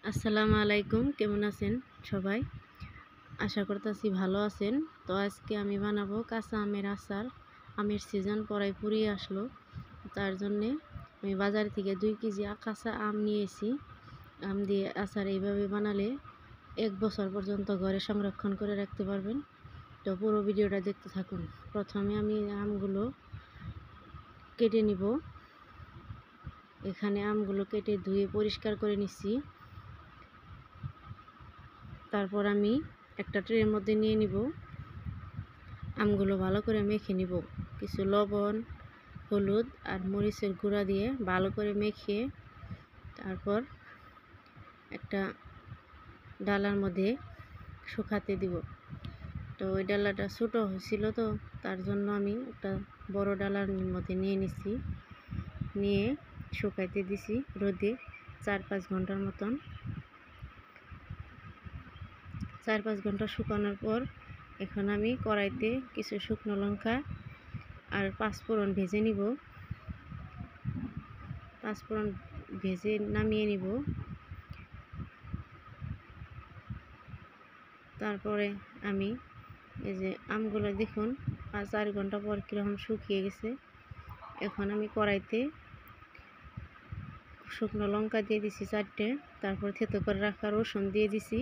আসসালামু আলাইকুম, কেমন আছেন সবাই? আশা করতেছি ভালো আছেন। তো আজকে আমি বানাবো কাঁচা আমের আচার। আমের সিজন পড়ায় ফুরিয়ে আসলো, তার জন্যে আমি বাজার থেকে 2 কেজি কাঁচা আম নিয়েছি। আম দিয়ে আচার এইভাবে বানালে 1 বছর পর্যন্ত ঘরে সংরক্ষণ করে রাখতে পারবেন। তো পুরো ভিডিওটা দেখতে থাকুন। প্রথমে আমি আমগুলো কেটে নিব। এখানে আমগুলো কেটে ধুয়ে পরিষ্কার করে নিচ্ছি। তারপর আমি একটা ট্রের মধ্যে নিয়ে নিব। আমগুলো ভালো করে মেখে নিব। কিছু লবণ, হলুদ আর মরিচের গুঁড়া দিয়ে ভালো করে মেখে তারপর একটা ডালার মধ্যে শুকাতে দিব। তো ওই ডালাটা ছোটো হয়েছিল, তো তার জন্য আমি একটা বড় ডালার মধ্যে নিয়ে নিছি, নিয়ে শুকাইতে দিছি রোদে 4-5 ঘন্টার মতন। 4-5 ঘন্টা শুকানোর পর এখন আমি কড়াইতে কিছু শুকনো লঙ্কা আর 5 ফোড়ন ভেজে নিব। 5 ফোড়ন ভেজে নামিয়ে নিব। তারপরে আমি এই যে আমগুলো দেখুন 4 ঘন্টা পর কীরকম শুকিয়ে গেছে। এখন আমি কড়াইতে শুকনো লঙ্কা দিয়ে দিছি 4টে, তারপর থেতো করে রাখা রসুন দিয়ে দিছি।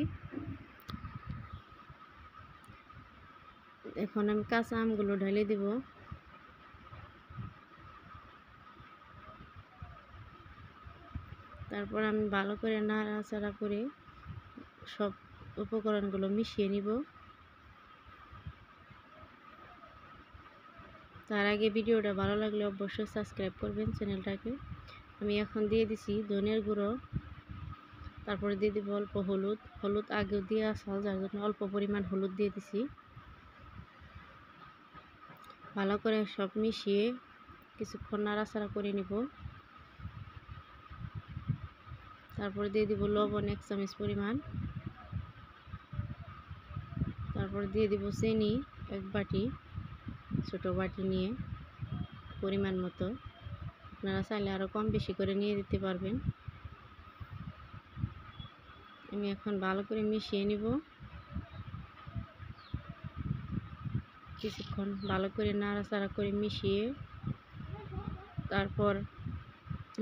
এখন আমি কাঁচা আমগুলো ঢেলে দিব। তারপর আমি ভালো করে নাড়াচাড়া করে সব উপকরণগুলো মিশিয়ে নিব। তার আগে ভিডিওটা ভালো লাগলে অবশ্যই সাবস্ক্রাইব করবেন চ্যানেলটাকে। আমি এখন দিয়ে দিছি ধনের গুঁড়ো, তারপরে দিয়ে দিব অল্প হলুদ আগেও দিয়ে আসল, যার জন্য অল্প পরিমাণ হলুদ দিয়ে দিছি। ভালো করে সব মিশিয়ে কিছুক্ষণ নাড়াচাড়া করে নিব। তারপরে দিয়ে দিব লবণ 1 চামচ পরিমাণ। তারপর দিয়ে দিব চিনি 1 বাটি, ছোটো বাটি নিয়ে পরিমাণ মতো। আপনারা চাইলে আরও কম বেশি করে নিয়ে দিতে পারবেন। আমি এখন ভালো করে মিশিয়ে নিব। কিছুক্ষণ ভালো করে নাড়াচাড়া করে মিশিয়ে তারপর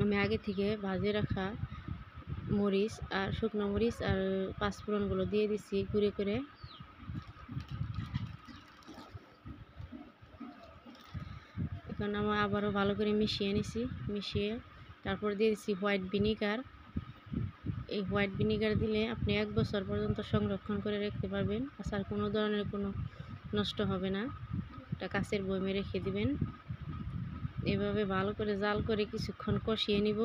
আমি আগে থেকে ভাজে রাখা মরিচ আর শুকনো মরিচ আর 5 ফোড়নগুলো দিয়ে দিচ্ছি গুঁড়ো করে। এখন আমি আবারও ভালো করে মিশিয়ে নিছি। মিশিয়ে তারপর দিয়ে দিচ্ছি হোয়াইট ভিনিগার। এই হোয়াইট ভিনিগার দিলে আপনি 1 বছর পর্যন্ত সংরক্ষণ করে রাখতে পারবেন। আচার কোনো ধরনের কোনো নষ্ট হবে না। এটা কাঁচের বয়মে রেখে দিবেন। এভাবে ভালো করে জাল করে কিছুক্ষণ কষিয়ে নিব।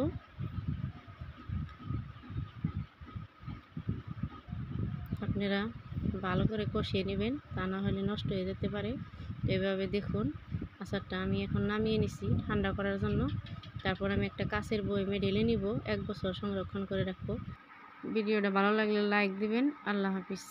আপনারা ভালো করে কষিয়ে নেবেন, তা না হলে নষ্ট হয়ে যেতে পারে। এভাবে দেখুন আচারটা আমি এখন নামিয়ে নিছি ঠান্ডা করার জন্য। তারপর আমি একটা কাঁচের বয়মে ঢেলে নিব, 1 বছর সংরক্ষণ করে রাখবো। ভিডিওটা ভালো লাগলে লাইক দিবেন। আল্লাহ হাফিজ।